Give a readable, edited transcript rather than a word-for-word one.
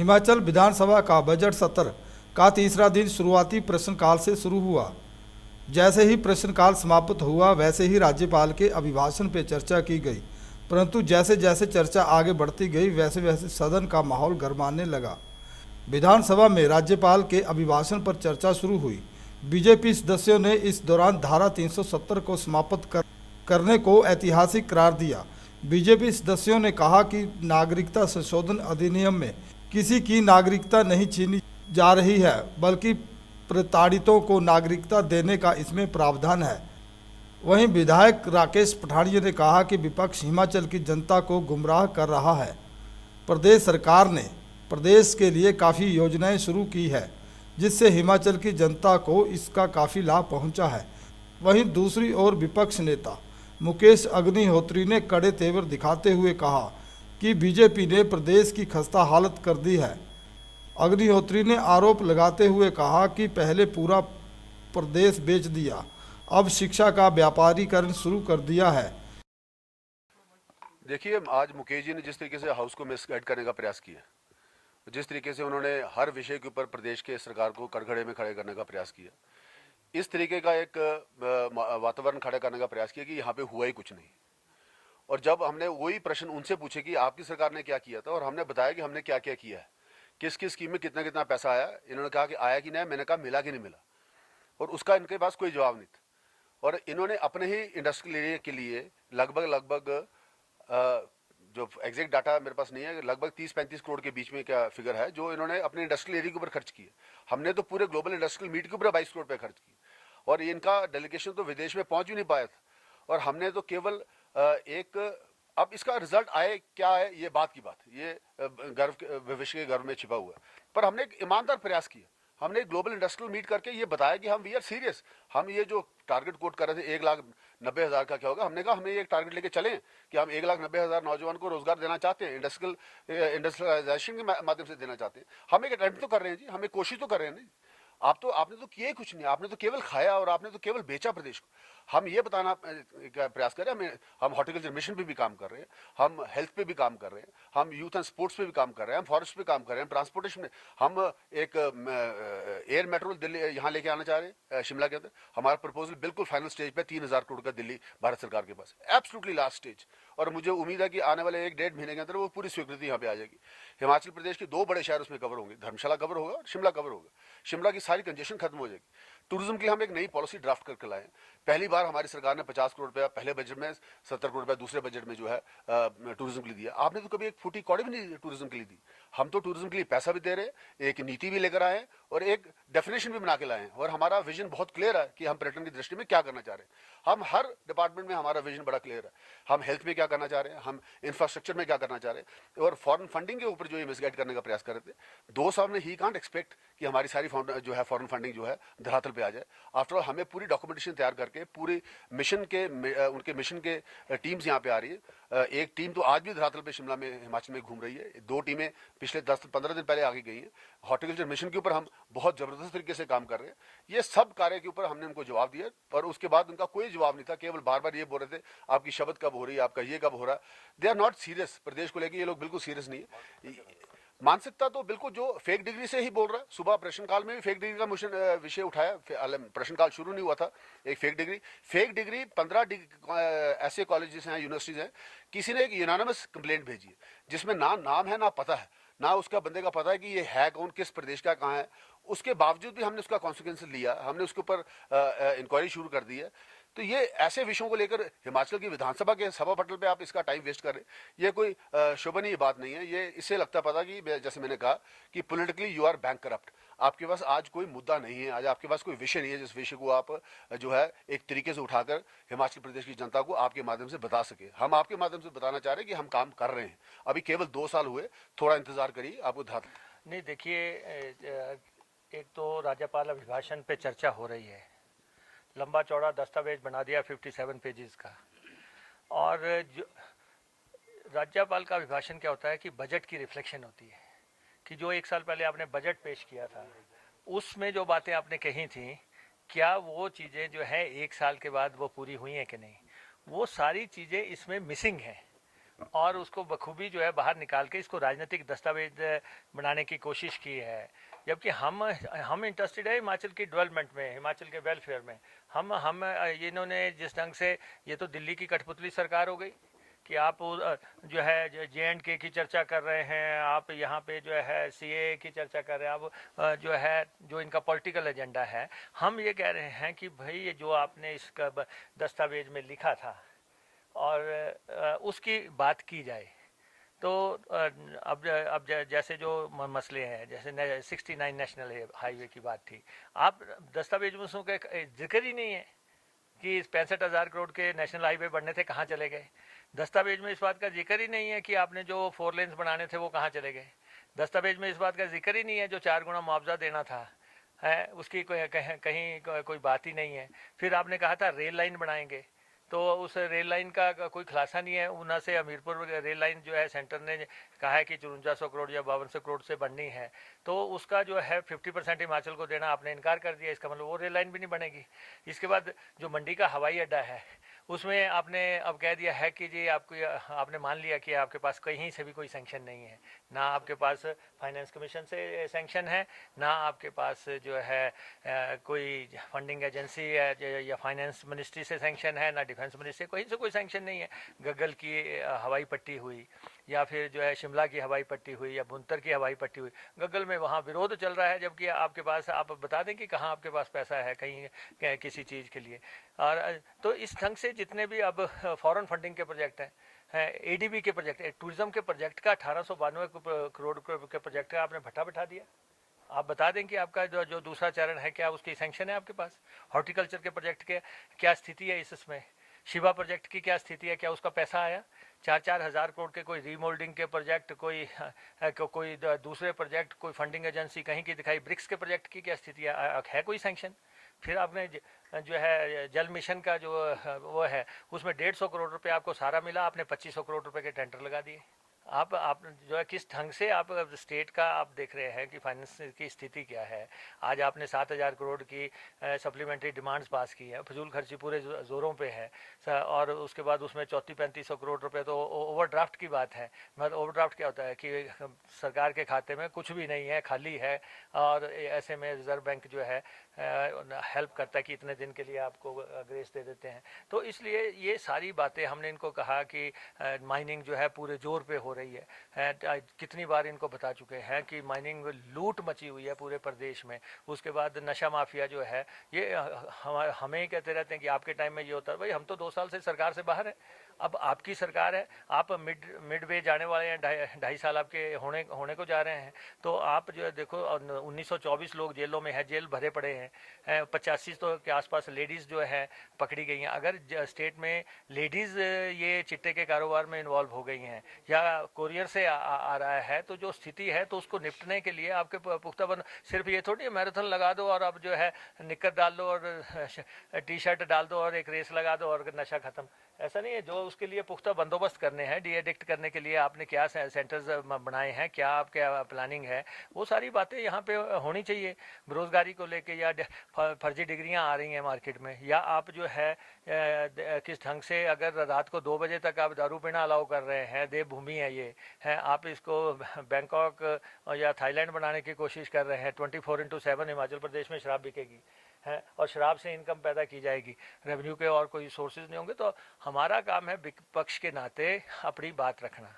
हिमाचल विधानसभा का बजट सत्र का तीसरा दिन शुरुआती प्रश्नकाल से शुरू हुआ। जैसे ही प्रश्नकाल समाप्त हुआ वैसे ही राज्यपाल के अभिभाषण पर चर्चा की गई, परंतु जैसे जैसे चर्चा आगे बढ़ती गई वैसे वैसे सदन का माहौल गरमाने लगा। विधानसभा में राज्यपाल के अभिभाषण पर चर्चा शुरू हुई। बीजेपी सदस्यों ने इस दौरान धारा 370 को समाप्त करने को ऐतिहासिक करार दिया। बीजेपी सदस्यों ने कहा कि नागरिकता संशोधन अधिनियम में किसी की नागरिकता नहीं छीनी जा रही है, बल्कि प्रताड़ितों को नागरिकता देने का इसमें प्रावधान है। वहीं विधायक राकेश पठानिया ने कहा कि विपक्ष हिमाचल की जनता को गुमराह कर रहा है। प्रदेश सरकार ने प्रदेश के लिए काफ़ी योजनाएं शुरू की है, जिससे हिमाचल की जनता को इसका काफ़ी लाभ पहुंचा है। वहीं दूसरी ओर विपक्ष नेता मुकेश अग्निहोत्री ने कड़े तेवर दिखाते हुए कहा कि बीजेपी ने प्रदेश की खस्ता हालत कर दी है। अग्निहोत्री ने आरोप लगाते हुए कहा कि पहले पूरा प्रदेश बेच दिया, अब शिक्षा का व्यापारीकरण शुरू कर दिया है। देखिए, आज मुकेश जी ने जिस तरीके से हाउस को मिसगाइड करने का प्रयास किया, जिस तरीके से उन्होंने हर विषय के ऊपर प्रदेश के सरकार को कटघरे में खड़े करने का प्रयास किया, इस तरीके का एक वातावरण खड़ा करने का प्रयास किया कि यहाँ पे हुआ ही कुछ नहीं। और जब हमने वही प्रश्न उनसे पूछे कि आपकी सरकार ने क्या किया था, और हमने बताया कि हमने क्या क्या किया है, किस किस स्कीम में कितना कितना पैसा आया, इन्होंने कहा कि आया कि नहीं, मैंने कहा मिला कि नहीं मिला, और उसका इनके पास कोई जवाब नहीं था। और इन्होंने अपने ही इंडस्ट्रियल एरिया के लिए लगभग जो एग्जैक्ट डाटा मेरे पास नहीं है, लगभग 30-35 करोड़ के बीच में क्या फिगर है जो इन्होंने अपने इंडस्ट्रियल एरिया के ऊपर खर्च किए। हमने तो पूरे ग्लोबल इंडस्ट्रियल मीट के ऊपर 22 करोड़ रुपये खर्च किए, और इनका डेलीगेशन तो विदेश में पहुंच भी नहीं पाया था, और हमने तो केवल एक, अब इसका रिजल्ट आए क्या है ये बात की बात, ये गर्व भविष्य के गर्व में छिपा हुआ है। पर हमने एक ईमानदार प्रयास किया, हमने ग्लोबल इंडस्ट्रियल मीट करके ये बताया कि हम वी आर सीरियस। हम ये जो टारगेट कोट कर रहे थे 1,90,000 का क्या होगा, हमने कहा हमें ये एक टारगेट लेके चलें कि हम 1,90,000 नौजवान को रोजगार देना चाहते हैं, इंडस्ट्रियलाइजेशन के माध्यम से देना चाहते हैं। हम एक अटेम्प्ट तो कर रहे हैं जी, हमें कोशिश तो कर रहे हैं नहीं। आपने तो किया ही कुछ नहीं, आपने तो केवल खाया और आपने तो केवल बेचा प्रदेश को। हम ये बताना का प्रयास कर रहे हैं, हम हॉर्टिकल्चर मिशन पे भी काम कर रहे हैं, हम हेल्थ पे भी काम कर रहे हैं, हम यूथ एंड स्पोर्ट्स पे भी काम कर रहे हैं, हम फॉरेस्ट पे काम कर रहे हैं, ट्रांसपोर्टेशन में हम एक एयर मेट्रो दिल्ली यहाँ लेके आना चाह रहे हैं शिमला के अंदर। हमारा प्रपोजल बिल्कुल फाइनल स्टेज पे 3,000 करोड़ का दिल्ली भारत सरकार के पास, एब्सोल्युटली लास्ट स्टेज। और मुझे उम्मीद है कि आने वाले 1-1.5 महीने के अंदर वो पूरी स्वीकृति यहाँ पे आ जाएगी। हिमाचल प्रदेश के 2 बड़े शहर उसमें कवर होंगे, धर्मशाला कवर होगा और शिमला कवर होगा। शिमला की सारी कंजेशन खत्म हो जाएगी। टूरिज्म के लिए हम एक नई पॉलिसी ड्राफ्ट करके लाए। पहली बार हमारी सरकार ने 50 करोड़ रुपया पहले बजट में, 70 करोड़ रुपया दूसरे बजट में जो है टूरिज्म के लिए दिया। आपने तो कभी एक फूटी कौड़ी भी नहीं टूरिज्म के लिए दी। हम तो टूरिज्म के लिए पैसा भी दे रहे हैं, एक नीति भी लेकर आए हैं और एक डेफिनेशन भी बना के लाए हैं, और हमारा विजन बहुत क्लियर है कि हम पर्यटन की दृष्टि में क्या करना चाह रहे हैं। हम हर डिपार्टमेंट में हमारा विजन बड़ा क्लियर है। हम हेल्थ में क्या करना चाह रहे हैं, हम इंफ्रास्ट्रक्चर में क्या करना चाह रहे हैं, और फॉरेन फंडिंग के ऊपर जो ये मिसगाइड करने का प्रयास कर रहे थे 2 साल में ही कांट एक्सपेक्ट कि हमारी सारी जो है फॉरेन फंडिंग जो है धरातल पे आ जाए। आफ्टर ऑल हमें पूरी डॉक्यूमेंटेशन तैयार करके पूरी मिशन के उनके मिशन के टीम्स यहाँ पे आ रही है। एक टीम तो आज भी धरातल पे शिमला में हिमाचल में घूम रही है, 2 टीमें पिछले 10-15 दिन पहले आगे गई हैं। हॉर्टिकल्चर मिशन के ऊपर हम बहुत जबरदस्त तरीके से काम कर रहे हैं। ये सब कार्य के ऊपर हमने उनको जवाब दिया, पर उसके बाद उनका कोई जवाब नहीं था। केवल बार बार ये बोल रहे थे आपकी शपथ कब हो रही है, आपका ये कब हो रहा है। दे आर नॉट सीरियस, प्रदेश को लेकर ये लोग बिल्कुल सीरियस नहीं है। मानसिकता तो बिल्कुल जो फेक डिग्री से ही बोल रहा है। सुबह प्रश्नकाल में भी फेक डिग्री का विषय उठाया, प्रश्नकाल शुरू नहीं हुआ था। एक फेक डिग्री 15 ऐसे कॉलेजेस हैं, यूनिवर्सिटीज हैं, किसी ने एक यूनानिमस कंप्लेंट भेजी है जिसमें ना नाम है ना पता है, ना उसका बंदे का पता है कि ये है कौन, किस प्रदेश का, कहाँ है। उसके बावजूद भी हमने उसका कॉन्सिक्वेंस लिया, हमने उसके ऊपर इंक्वायरी शुरू कर दी है। तो ये ऐसे विषयों को लेकर हिमाचल की विधानसभा के सभा पटल पे आप इसका टाइम वेस्ट कर रहे हैं, ये कोई शोभनीय बात नहीं है। ये इससे लगता पता कि जैसे मैंने कहा कि politically you are bank corrupt. आपके पास आज कोई मुद्दा नहीं है, आज आपके पास कोई विषय नहीं है जिस विषय को आप जो है एक तरीके से उठाकर हिमाचल प्रदेश की जनता को आपके माध्यम से बता सके। हम आपके माध्यम से बताना चाह रहे हैं कि हम काम कर रहे हैं। अभी केवल 2 साल हुए, थोड़ा इंतजार करिए, आपको नहीं। देखिए, एक तो राज्यपाल अभिभाषण पे चर्चा हो रही है, लंबा चौड़ा दस्तावेज बना दिया 57 पेजेस का। और जो राज्यपाल का अभिभाषण क्या होता है कि बजट की रिफ्लेक्शन होती है कि जो 1 साल पहले आपने बजट पेश किया था उसमें जो बातें आपने कही थी, क्या वो चीज़ें जो है 1 साल के बाद वो पूरी हुई हैं कि नहीं, वो सारी चीज़ें इसमें मिसिंग हैं। और उसको बखूबी जो है बाहर निकाल के इसको राजनीतिक दस्तावेज बनाने की कोशिश की है। जबकि हम इंटरेस्टेड है हिमाचल की डेवलपमेंट में, हिमाचल के वेलफेयर में। हम इन्होंने जिस ढंग से, ये तो दिल्ली की कठपुतली सरकार हो गई कि आप जो है JNK की चर्चा कर रहे हैं, आप यहाँ पे जो है CAA की चर्चा कर रहे हैं, आप जो है जो इनका पॉलिटिकल एजेंडा है। हम ये कह रहे हैं कि भाई ये जो आपने इसका दस्तावेज में लिखा था और उसकी बात की जाए। तो अब जैसे जो मसले हैं, जैसे 69 नेशनल हाईवे की बात थी, आप दस्तावेज में उसका जिक्र ही नहीं है कि 65,000 करोड़ के नेशनल हाईवे बनने थे, कहाँ चले गए। दस्तावेज में इस बात का जिक्र ही नहीं है कि आपने जो 4 लेन्स बनाने थे वो कहाँ चले गए। दस्तावेज में इस बात का जिक्र ही नहीं है जो 4 गुना मुआवजा देना था, है उसकी कहीं कोई बात ही नहीं है। फिर आपने कहा था रेल लाइन बनाएंगे, तो उस रेल लाइन का कोई खुलासा नहीं है। ऊना से हमीरपुर रेल लाइन जो है सेंटर ने कहा है कि 5400 करोड़ या 5200 करोड़ से बननी है, तो उसका जो है 50% हिमाचल को देना आपने इनकार कर दिया। इसका मतलब वो रेल लाइन भी नहीं बनेगी। इसके बाद जो मंडी का हवाई अड्डा है उसमें आपने अब कह दिया है कि जी आपने मान लिया कि आपके पास कहीं से भी कोई सैंक्शन नहीं है, ना आपके पास फाइनेंस कमीशन से सैंक्शन है, ना आपके पास जो है कोई फंडिंग एजेंसी है या फाइनेंस मिनिस्ट्री से सैंक्शन है, ना डिफेंस मिनिस्ट्री, कहीं से कोई सैंक्शन नहीं है। गग्गल की हवाई पट्टी हुई या फिर जो है शिमला की हवाई पट्टी हुई या बुनतर की हवाई पट्टी हुई, गग्गल में वहाँ विरोध चल रहा है, जबकि आपके पास, आप बता दें कि कहाँ आपके पास पैसा है कहीं किसी चीज़ के लिए। और तो इस ढंग से जितने भी अब फॉरेन फंडिंग के प्रोजेक्ट हैं, ADB के प्रोजेक्ट, टूरिज्म के प्रोजेक्ट का 1892 करोड़ के प्रोजेक्ट का आपने भट्टा बैठा दिया। आप बता दें कि आपका जो दूसरा चरण है, क्या उसकी सैंक्शन है आपके पास। हॉर्टिकल्चर के प्रोजेक्ट के क्या स्थिति है इसमें, शिवा प्रोजेक्ट की क्या स्थिति है, क्या उसका पैसा आया। 4-4 हज़ार करोड़ के कोई रीमोल्डिंग के प्रोजेक्ट, कोई दूसरे प्रोजेक्ट, कोई फंडिंग एजेंसी कहीं की दिखाई। ब्रिक्स के प्रोजेक्ट की क्या स्थिति है कोई सैंक्शन। फिर आपने जो है जल मिशन का जो वो है उसमें 150 करोड़ रुपए आपको सारा मिला, आपने 2500 करोड़ रुपए के टेंडर लगा दिए। आप जो है किस ढंग से आप स्टेट का आप देख रहे हैं कि फाइनेंस की स्थिति क्या है। आज आपने 7,000 करोड़ की सप्लीमेंट्री डिमांड्स पास की है, फजूल खर्ची पूरे ज़ोरों पे है, और उसके बाद उसमें 34-3500 करोड़ रुपए तो ओवरड्राफ्ट की बात है। मतलब ओवरड्राफ्ट क्या होता है कि सरकार के खाते में कुछ भी नहीं है, खाली है, और ऐसे में रिजर्व बैंक जो है हेल्प करता है कि इतने दिन के लिए आपको ग्रेस दे देते हैं। तो इसलिए ये सारी बातें हमने इनको कहा कि माइनिंग जो है पूरे जोर पे हो रही है। कितनी बार इनको बता चुके हैं कि माइनिंग लूट मची हुई है पूरे प्रदेश में। उसके बाद नशा माफिया जो है ये हमें ही कहते रहते हैं कि आपके टाइम में ये होता है। भाई हम तो 2 साल से सरकार से बाहर है, अब आपकी सरकार है, आप मिड वे जाने वाले हैं, 2.5 साल आपके होने को जा रहे हैं। तो आप जो है देखो 1924 लोग जेलों में है, जेल भरे पड़े हैं, 85 तो के आसपास लेडीज़ जो है पकड़ी गई हैं। अगर स्टेट में लेडीज़ ये चिट्टे के कारोबार में इन्वॉल्व हो गई हैं या कोरियर से आ रहा है, तो जो स्थिति है तो उसको निपटने के लिए आपके पुख्ता बन, सिर्फ ये थोड़ी मैराथन लगा दो और अब जो है निक्कर डाल दो और T-शर्ट डाल दो और एक रेस लगा दो और नशा खत्म। ऐसा नहीं है। जो उसके लिए पुख्ता बंदोबस्त करने हैं, डी एडिक्ट करने के लिए आपने क्या सेंटर्स बनाए हैं, क्या आपके प्लानिंग है, वो सारी बातें यहाँ पे होनी चाहिए। बेरोजगारी को लेके या फर्जी डिग्रियाँ आ रही हैं मार्केट में, या आप जो है किस ढंग से अगर रात को 2 बजे तक आप दारू पीना अलाउ कर रहे हैं, देवभूमि है ये है, आप इसको बैंकॉक या थाईलैंड बनाने की कोशिश कर रहे हैं। 24/7 हिमाचल प्रदेश में शराब बिकेगी है और शराब से इनकम पैदा की जाएगी, रेवेन्यू के और कोई सोर्सेज नहीं होंगे। तो हमारा काम है विपक्ष के नाते अपनी बात रखना।